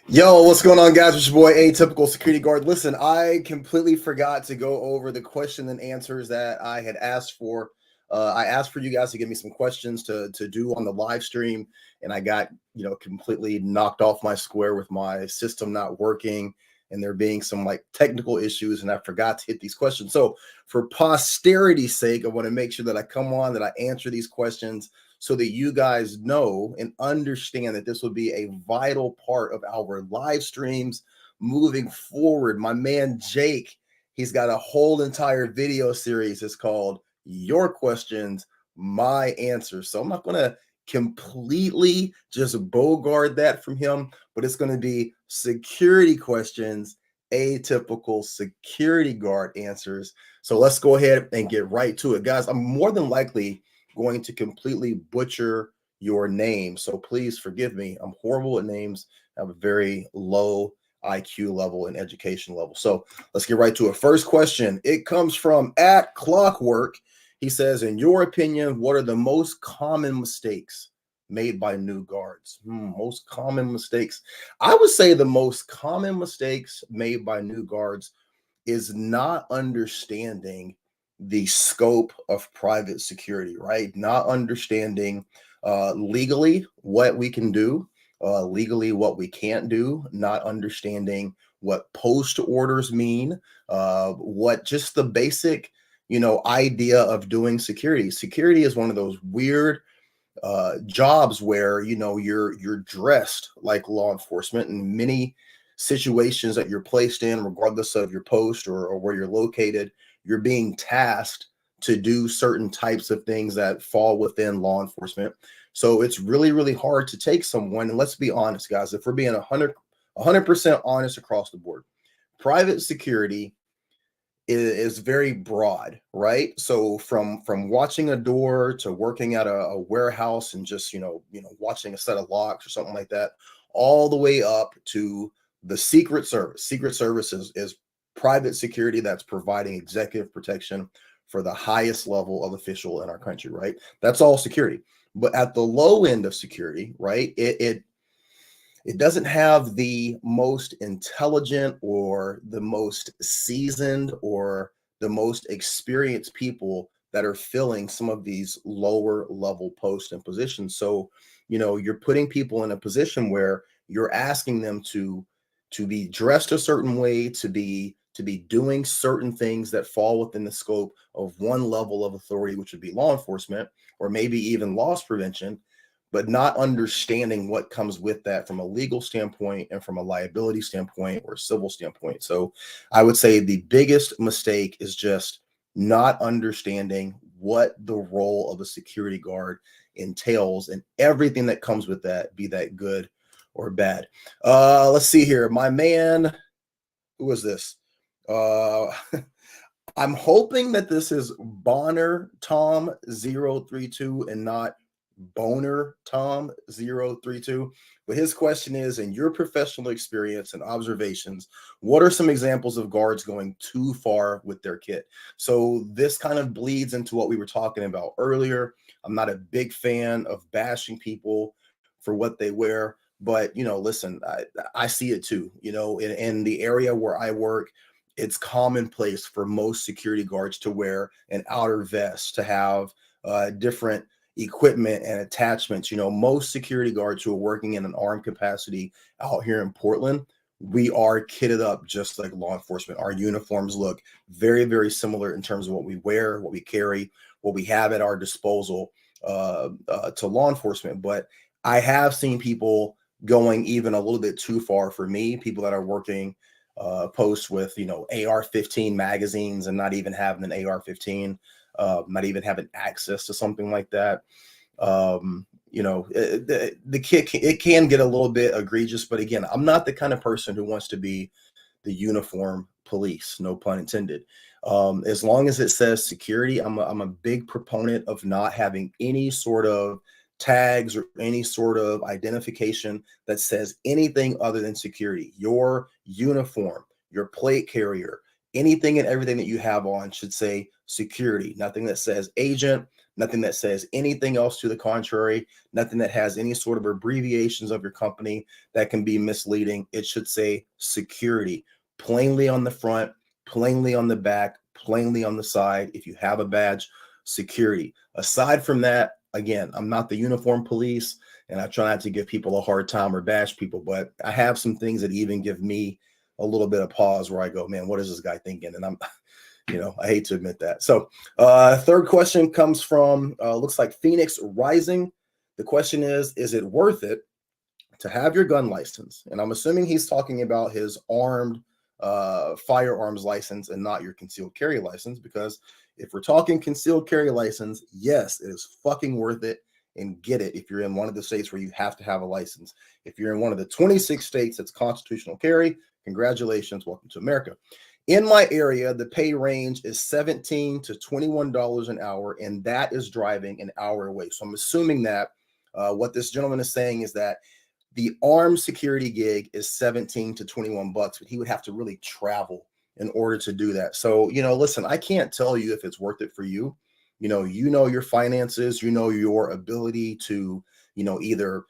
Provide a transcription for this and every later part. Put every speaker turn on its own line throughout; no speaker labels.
Yo, what's going on, guys? It's your boy, Atypical Security Guard. Listen, I completely forgot to go over the question and answers that I had asked for. I asked for you guys to give me some questions to do on the live stream, and I got completely knocked off my square with my system not working and there being some like technical issues, and I forgot to hit these questions. So, for posterity's sake, I want to make sure that I come on, that I answer these questions so that you guys know and understand that this will be a vital part of our live streams moving forward. My man Jake, he's got a whole entire video series. It's called Your Questions, My Answers. So I'm not going to completely just bogart that from him, but it's going to be security questions, atypical security guard answers. So let's go ahead and get right to it, guys. I'm more than likely going to completely butcher your name. So please forgive me. I'm horrible at names. I have a very low IQ level and education level. So let's get right to it. First question. It comes from at Clockwork. He says, in your opinion, what are the most common mistakes made by new guards? Most common mistakes. I would say the most common mistakes made by new guards is not understanding the scope of private security, right? Not understanding legally what we can do, legally what we can't do, not understanding what post orders mean, what just the basic, idea of doing security. Security is one of those weird jobs where you're dressed like law enforcement in many situations that you're placed in, regardless of your post or where you're located. You're being tasked to do certain types of things that fall within law enforcement. So it's really, really hard to take someone. And let's be honest, guys, if we're being 100% honest across the board, private security is very broad, right? So from watching a door to working at a warehouse and just watching a set of locks or something like that, all the way up to the Secret Service. Secret Service is private security that's providing executive protection for the highest level of official in our country, right? That's all security. But at the low end of security, right, it doesn't have the most intelligent or the most seasoned or the most experienced people that are filling some of these lower level posts and positions. So, you're putting people in a position where you're asking them to be dressed a certain way, to be doing certain things that fall within the scope of one level of authority, which would be law enforcement or maybe even loss prevention, but not understanding what comes with that from a legal standpoint and from a liability standpoint or a civil standpoint. So I would say the biggest mistake is just not understanding what the role of a security guard entails and everything that comes with that, be that good or bad. Let's see here. My man, who is this? Uh I'm hoping that this is Bonner Tom 032 and not Boner Tom 032. But his question is, in your professional experience and observations, what are some examples of guards going too far with their kit? So this kind of bleeds into what we were talking about earlier. I'm not a big fan of bashing people for what they wear, but listen, I see it too. In the area where I work, it's commonplace for most security guards to wear an outer vest, to have different equipment and attachments. Most security guards who are working in an armed capacity out here in Portland, we are kitted up just like law enforcement. Our uniforms look very, very similar in terms of what we wear, what we carry, what we have at our disposal to law enforcement. But I have seen people going even a little bit too far for me, people that are working posts with AR-15 magazines and not even having an AR-15, not even having access to something like that. The kit it can get a little bit egregious, but again, I'm not the kind of person who wants to be the uniform police, no pun intended. As long as it says security, I'm a big proponent of not having any sort of tags or any sort of identification that says anything other than security. Your uniform, your plate carrier, anything and everything that you have on should say security. Nothing that says agent, nothing that says anything else to the contrary, nothing that has any sort of abbreviations of your company that can be misleading. It should say security plainly on the front, plainly on the back, plainly on the side. If you have a badge, security. Aside from that, again, I'm not the uniform police, and I try not to give people a hard time or bash people, but I have some things that even give me a little bit of pause where I go, man, what is this guy thinking? And I'm, I hate to admit that. So third question comes from, looks like Phoenix Rising. The question is it worth it to have your gun license? And I'm assuming he's talking about his armed firearms license and not your concealed carry license, because if we're talking concealed carry license, yes, it is fucking worth it, and get it if you're in one of the states where you have to have a license. If you're in one of the 26 states that's constitutional carry, congratulations, welcome to America. In my area, the pay range is $17 to $21 an hour, and that is driving an hour away. So I'm assuming that what this gentleman is saying is that the armed security gig is 17 to 21 bucks, but he would have to really travel in order to do that. So, listen, I can't tell you if it's worth it for you. You know your finances, your ability to, either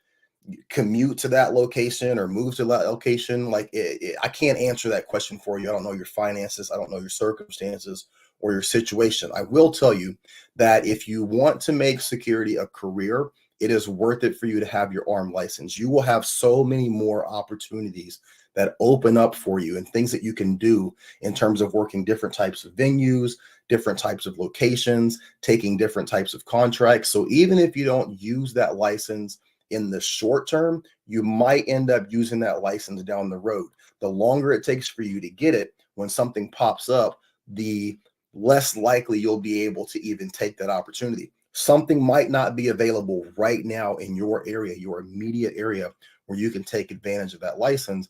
commute to that location or move to that location. Like I can't answer that question for you. I don't know your finances. I don't know your circumstances or your situation. I will tell you that if you want to make security a career, it is worth it for you to have your armed license. You will have so many more opportunities that open up for you and things that you can do in terms of working different types of venues, different types of locations, taking different types of contracts. So even if you don't use that license in the short term, you might end up using that license down the road. The longer it takes for you to get it, when something pops up, the less likely you'll be able to even take that opportunity. Something might not be available right now in your area, your immediate area, where you can take advantage of that license,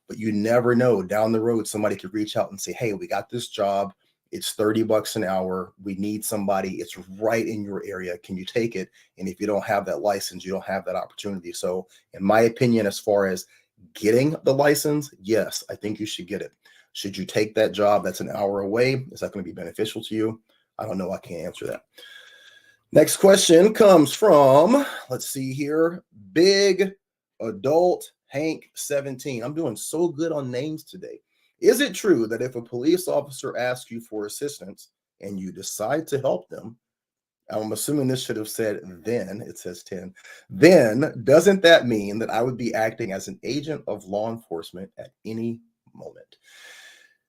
but you never know. Down the road, somebody could reach out and say, hey, we got this job. It's 30 bucks an hour. We need somebody. It's right in your area. Can you take it? And if you don't have that license, you don't have that opportunity. So in my opinion, as far as getting the license, yes, I think you should get it. Should you take that job that's an hour away? Is that going to be beneficial to you? I don't know. I can't answer that. Next question comes from, let's see here, Big Adult Hank 17. I'm doing so good on names today. Is it true that if a police officer asks you for assistance and you decide to help them, I'm assuming this should have said then, it says 10, then doesn't that mean that I would be acting as an agent of law enforcement at any moment?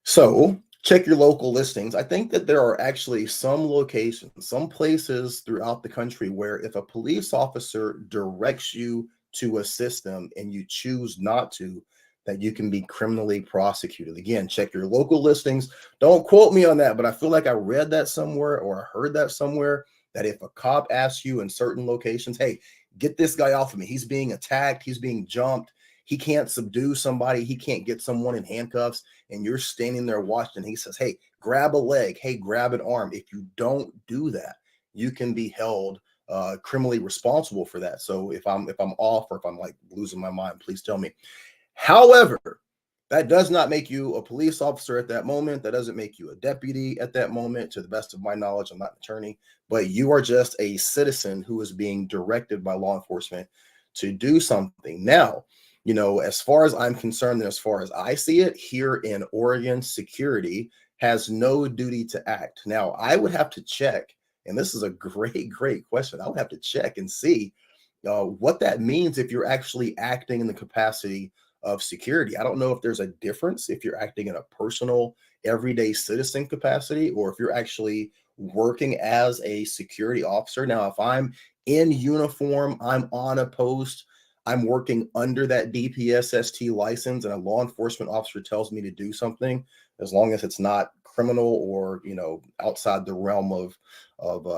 So check your local listings. I think that there are actually some locations, some places throughout the country where if a police officer directs you to assist them and you choose not to, that you can be criminally prosecuted. Again, check your local listings. Don't quote me on that, but I feel like I read that somewhere or I heard that somewhere, that if a cop asks you in certain locations, hey, get this guy off of me. He's being attacked. He's being jumped. He can't subdue somebody. He can't get someone in handcuffs. And you're standing there watching. He says, hey, grab a leg. Hey, grab an arm. If you don't do that, you can be held criminally responsible for that. So if I'm off or if I'm like losing my mind, please tell me. However, that does not make you a police officer at that moment. That doesn't make you a deputy at that moment. To the best of my knowledge, I'm not an attorney, but you are just a citizen who is being directed by law enforcement to do something. Now, as far as I'm concerned and as far as I see it, here in Oregon, security has no duty to act. Now, I would have to check, and this is a great, great question. I would have to check and see what that means if you're actually acting in the capacity of security. I don't know if there's a difference if you're acting in a personal, everyday citizen capacity or if you're actually working as a security officer. Now, if I'm in uniform, I'm on a post, I'm working under that DPSST license, and a law enforcement officer tells me to do something, as long as it's not criminal or outside the realm of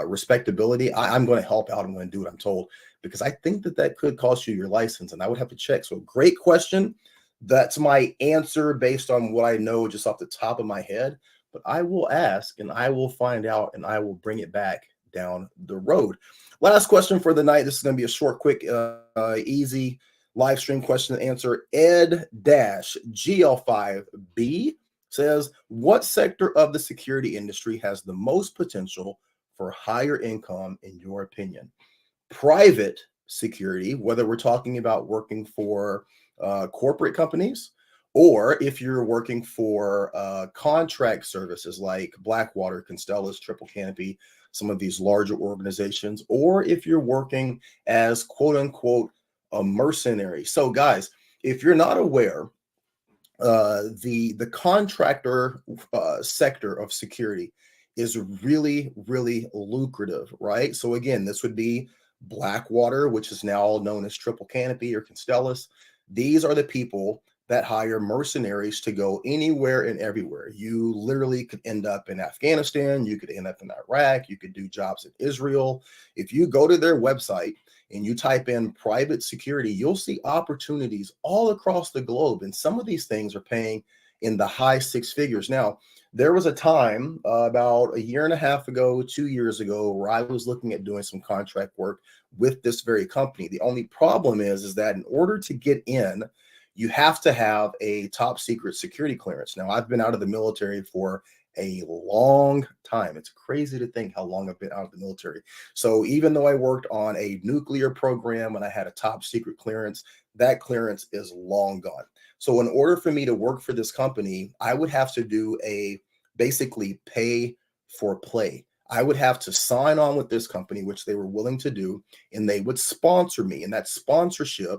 respectability, I'm going to help out. I'm going to do what I'm told, because I think that could cost you your license, and I would have to check. So great question. That's my answer based on what I know just off the top of my head, but I will ask and I will find out and I will bring it back down the road. Last question for the night. This is going to be a short, quick, easy live stream question and answer. Ed-GL5B says, what sector of the security industry has the most potential for higher income, in your opinion? Private security, whether we're talking about working for corporate companies, or if you're working for contract services like Blackwater, Constellas, Triple Canopy, some of these larger organizations, or if you're working as quote unquote a mercenary. So, guys, if you're not aware, the contractor sector of security is really, really lucrative, right? So again, this would be Blackwater, which is now known as Triple Canopy or Constellas. These are the people that hire mercenaries to go anywhere and everywhere. You literally could end up in Afghanistan, you could end up in Iraq, you could do jobs in Israel. If you go to their website and you type in private security, you'll see opportunities all across the globe. And some of these things are paying in the high six figures. Now, there was a time about a year and a half ago, 2 years ago, where I was looking at doing some contract work with this very company. The only problem is that in order to get in, you have to have a top secret security clearance. Now, I've been out of the military for a long time. It's crazy to think how long I've been out of the military. So even though I worked on a nuclear program and I had a top secret clearance, that clearance is long gone. So in order for me to work for this company, I would have to do a basically pay for play. I would have to sign on with this company, which they were willing to do, and they would sponsor me. And that sponsorship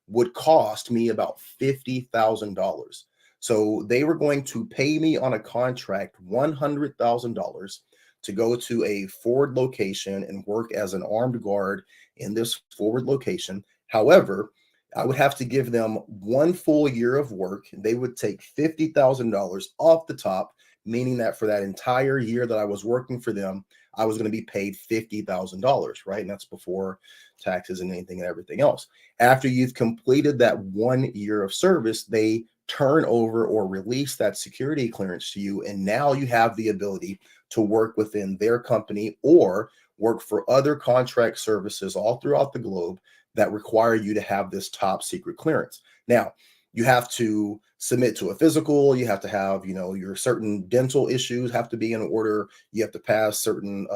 would cost me about $50,000. So they were going to pay me on a contract $100,000 to go to a forward location and work as an armed guard in this forward location. However, I would have to give them 1 full year of work. They would take $50,000 off the top, meaning that for that entire year that I was working for them, I was going to be paid $50,000, right? And that's before taxes and anything and everything else. After you've completed that 1 year of service, they turn over or release that security clearance to you. And now you have the ability to work within their company or work for other contract services all throughout the globe that require you to have this top secret clearance. Now, you have to submit to a physical. You have to have, your certain dental issues have to be in order. You have to pass certain,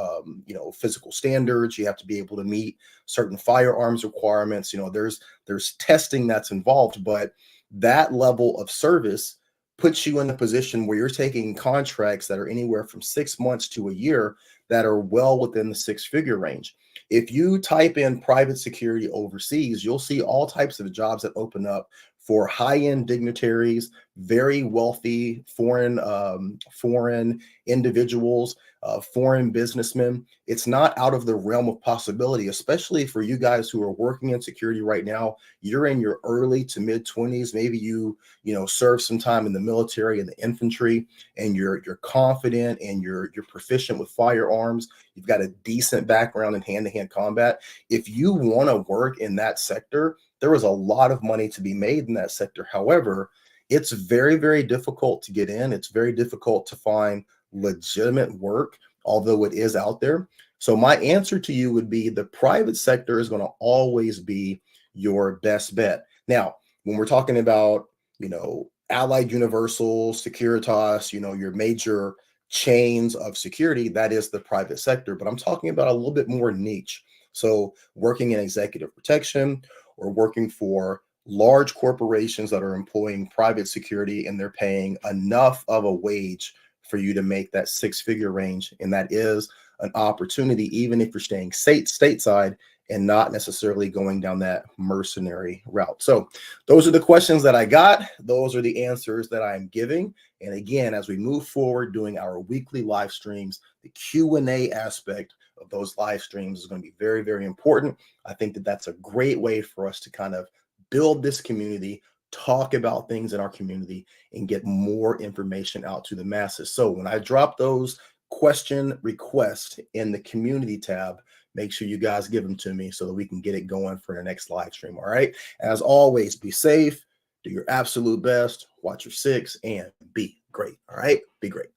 physical standards. You have to be able to meet certain firearms requirements. There's testing that's involved, but that level of service puts you in a position where you're taking contracts that are anywhere from 6 months to a year that are well within the six-figure range. If you type in private security overseas, you'll see all types of jobs that open up for high-end dignitaries, very wealthy foreign individuals, foreign businessmen. It's not out of the realm of possibility, especially for you guys who are working in security right now. You're in your early to mid 20s. Maybe you serve some time in the military and the infantry, and you're confident and you're proficient with firearms. You've got a decent background in hand-to-hand combat. If you want to work in that sector, there is a lot of money to be made in that sector. However, it's very, very difficult to get in. It's very difficult to find legitimate work, although it is out there. So my answer to you would be the private sector is going to always be your best bet. Now, when we're talking about, Allied Universal, Securitas, your major chains of security, that is the private sector. But I'm talking about a little bit more niche. So working in executive protection or working for large corporations that are employing private security and they're paying enough of a wage for you to make that six-figure range. And that is an opportunity, even if you're staying stateside and not necessarily going down that mercenary route. So those are the questions that I got. Those are the answers that I'm giving. And again, as we move forward doing our weekly live streams, the Q&A aspect of those live streams is going to be very, very important. I think that that's a great way for us to kind of build this community, talk about things in our community, and get more information out to the masses. So when I drop those question requests in the community tab, make sure you guys give them to me so that we can get it going for the next live stream. All right. As always, be safe, do your absolute best, watch your six, and be great. All right. Be great.